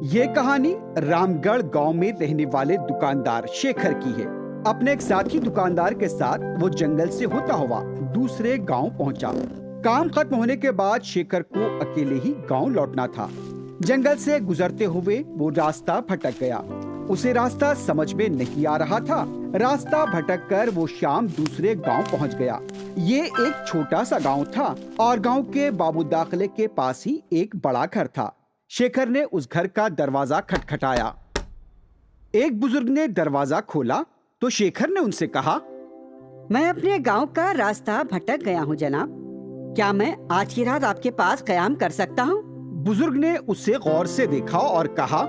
ये कहानी रामगढ़ गांव में रहने वाले दुकानदार शेखर की है। अपने एक साथी दुकानदार के साथ वो जंगल से होता हुआ दूसरे गांव पहुंचा। काम खत्म होने के बाद शेखर को अकेले ही गांव लौटना था। जंगल से गुजरते हुए वो रास्ता भटक गया। उसे रास्ता समझ में नहीं आ रहा था। रास्ता भटक कर वो शाम दूसरे गांव पहुंच गया। ये एक छोटा सा गांव था और गांव के बाबू दाखले के पास ही एक बड़ा घर था। शेखर ने उस घर का दरवाजा खटखटाया। एक बुजुर्ग ने दरवाजा खोला तो शेखर ने उनसे कहा, मैं अपने गांव का रास्ता भटक गया हूं जनाब। क्या मैं आज की रात आपके पास कयाम कर सकता हूं? बुजुर्ग ने उसे गौर से देखा और कहा,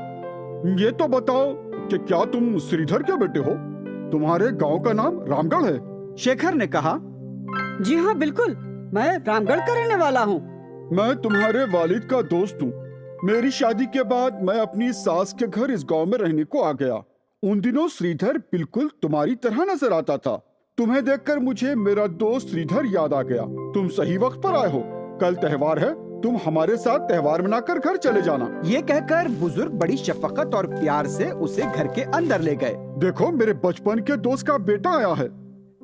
ये तो बताओ कि क्या तुम श्रीधर के बेटे हो? तुम्हारे गांव का नाम रामगढ़ है? शेखर ने कहा, जी हाँ बिल्कुल, मैं रामगढ़ का रहने वाला हूँ। मैं तुम्हारे वालिद का दोस्त हूँ। मेरी शादी के बाद मैं अपनी सास के घर इस गांव में रहने को आ गया। उन दिनों श्रीधर बिल्कुल तुम्हारी तरह नजर आता था। तुम्हें देखकर मुझे मेरा दोस्त श्रीधर याद आ गया। तुम सही वक्त पर आए हो। कल त्योहार है, तुम हमारे साथ त्योहार मनाकर घर चले जाना। ये कहकर बुजुर्ग बड़ी शफकत और प्यार से उसे घर के अंदर ले गए। देखो, मेरे बचपन के दोस्त का बेटा आया है।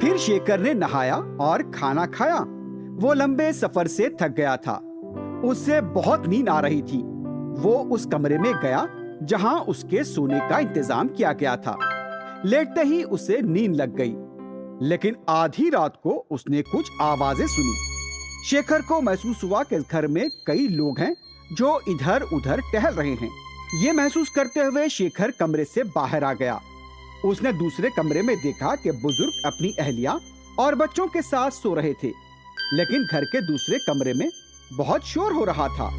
फिर शेखर ने नहाया और खाना खाया। वो लंबे सफर से थक गया था। उससे बहुत नींद आ रही थी। वो उस कमरे में गया जहां उसके सोने का इंतजाम किया गया था। लेटते ही उसे नींद लग गई, लेकिन आधी रात को उसने कुछ आवाजें सुनी। शेखर को महसूस हुआ कि इस घर में कई लोग हैं जो इधर उधर टहल रहे हैं। ये महसूस करते हुए शेखर कमरे से बाहर आ गया। उसने दूसरे कमरे में देखा कि बुजुर्ग अपनी अहलिया और बच्चों के साथ सो रहे थे, लेकिन घर के दूसरे कमरे में बहुत शोर हो रहा था।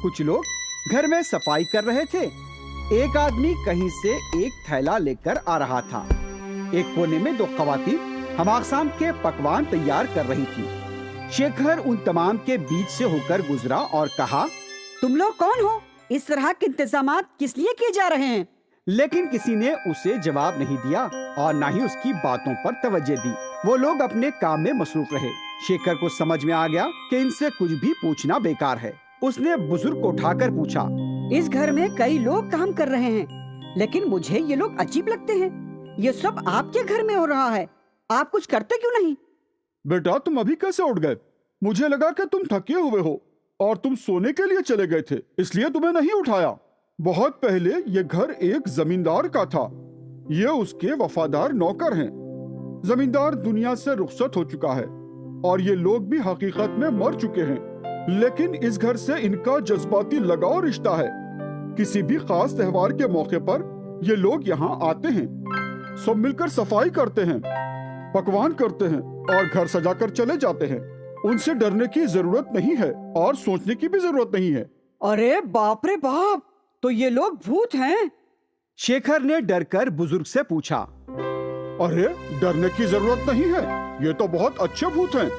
कुछ लोग घर में सफाई कर रहे थे। एक आदमी कहीं से एक थैला लेकर आ रहा था। एक कोने में दो खवातीन हमाकसाम के पकवान तैयार कर रही थी। शेखर उन तमाम के बीच से होकर गुजरा और कहा, तुम लोग कौन हो? इस तरह के इंतजामात किस लिए किए जा रहे हैं? लेकिन किसी ने उसे जवाब नहीं दिया और न ही उसकी बातों पर तवज्जो दी। वो लोग अपने काम में मसरूफ रहे। शेखर को समझ में आ गया कि इनसे कुछ भी पूछना बेकार है। उसने बुजुर्ग को उठाकर पूछा, इस घर में कई लोग काम कर रहे हैं, लेकिन मुझे ये लोग अजीब लगते हैं। ये सब आपके घर में हो रहा है, आप कुछ करते क्यों नहीं? बेटा, तुम अभी कैसे उठ गए? मुझे लगा कि तुम थके हुए हो और तुम सोने के लिए चले गए थे, इसलिए तुम्हें नहीं उठाया। बहुत पहले ये घर एक जमींदार का था। ये उसके वफादार नौकर हैं। जमींदार दुनिया से रुखसत हो चुका है और ये लोग भी हकीकत में मर चुके हैं, लेकिन इस घर से इनका जज्बाती लगाव रिश्ता है। किसी भी खास त्योहार के मौके पर ये लोग यहाँ आते हैं, सब मिलकर सफाई करते हैं, पकवान करते हैं और घर सजाकर चले जाते हैं। उनसे डरने की जरूरत नहीं है और सोचने की भी जरूरत नहीं है। अरे बाप रे बाप, तो ये लोग भूत हैं? शेखर ने डरकर बुजुर्ग से पूछा। अरे डरने की जरूरत नहीं है, ये तो बहुत अच्छे भूत हैं,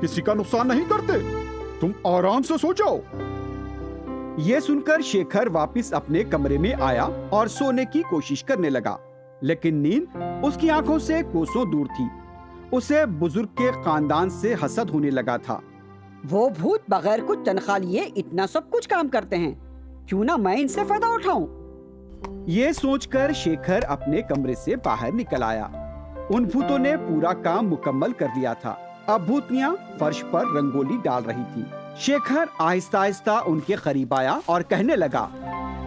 किसी का नुकसान नहीं करते। तुम आराम से सो जाओ। ये सुनकर शेखर वापस अपने कमरे में आया और सोने की कोशिश करने लगा, लेकिन नींद उसकी आंखों से कोसों दूर थी। उसे बुजुर्ग के खानदान से हसद होने लगा था। वो भूत बगैर कुछ तनख्वाह लिए इतना सब कुछ काम करते हैं, क्यों ना मैं इनसे फायदा उठाऊं? ये सोचकर शेखर अपने कमरे से बाहर निकल आया। उन भूतों ने पूरा काम मुकम्मल कर दिया था। अब भूतनियां फर्श पर रंगोली डाल रही थी। शेखर आहिस्ता आहिस्ता उनके करीब आया और कहने लगा,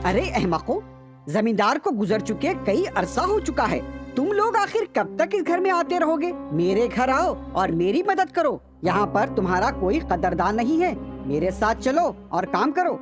अरे अहमको, जमींदार को गुजर चुके कई अरसा हो चुका है। तुम लोग आखिर कब तक इस घर में आते रहोगे? मेरे घर आओ और मेरी मदद करो। यहाँ पर तुम्हारा कोई कदरदान नहीं है। मेरे साथ चलो और काम करो।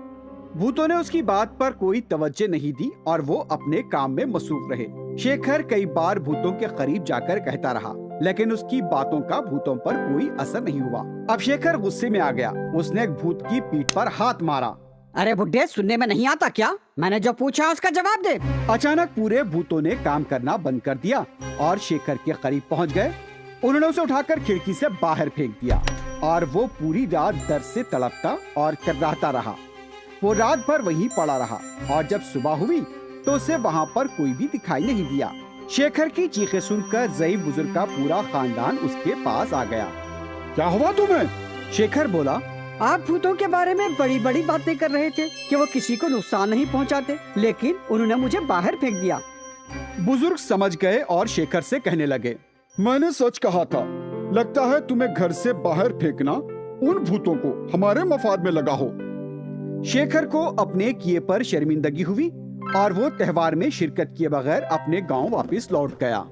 भूतों ने उसकी बात पर कोई तवज्जो नहीं दी और वो अपने काम में मसरूफ रहे। शेखर कई बार भूतों के करीब जाकर कहता रहा, लेकिन उसकी बातों का भूतों पर कोई असर नहीं हुआ। अब शेखर गुस्से में आ गया। उसने एक भूत की पीठ पर हाथ मारा। अरे बुड्ढे, सुनने में नहीं आता क्या? मैंने जो पूछा उसका जवाब दे। अचानक पूरे भूतों ने काम करना बंद कर दिया और शेखर के करीब पहुंच गए। उन्होंने उसे उठाकर खिड़की से बाहर फेंक दिया और वो पूरी रात दर्द से तड़पता और कर्राता रहा। वो रात भर वहीं पड़ा रहा और जब सुबह हुई तो उसे वहाँ पर कोई भी दिखाई नहीं दिया। शेखर की चीखें सुनकर ज़ईफ बुजुर्ग का पूरा खानदान उसके पास आ गया। क्या हुआ तुम्हें? शेखर बोला, आप भूतों के बारे में बड़ी बड़ी बातें कर रहे थे कि वो किसी को नुकसान नहीं पहुंचाते, लेकिन उन्होंने मुझे बाहर फेंक दिया। बुजुर्ग समझ गए और शेखर से कहने लगे, मैंने सच कहा था। लगता है तुम्हें घर से बाहर फेंकना उन भूतों को हमारे मफाद में लगा हो। शेखर को अपने किए पर शर्मिंदगी हुई और वो त्योहार में शिरकत किए बगैर अपने गांव वापस लौट गया।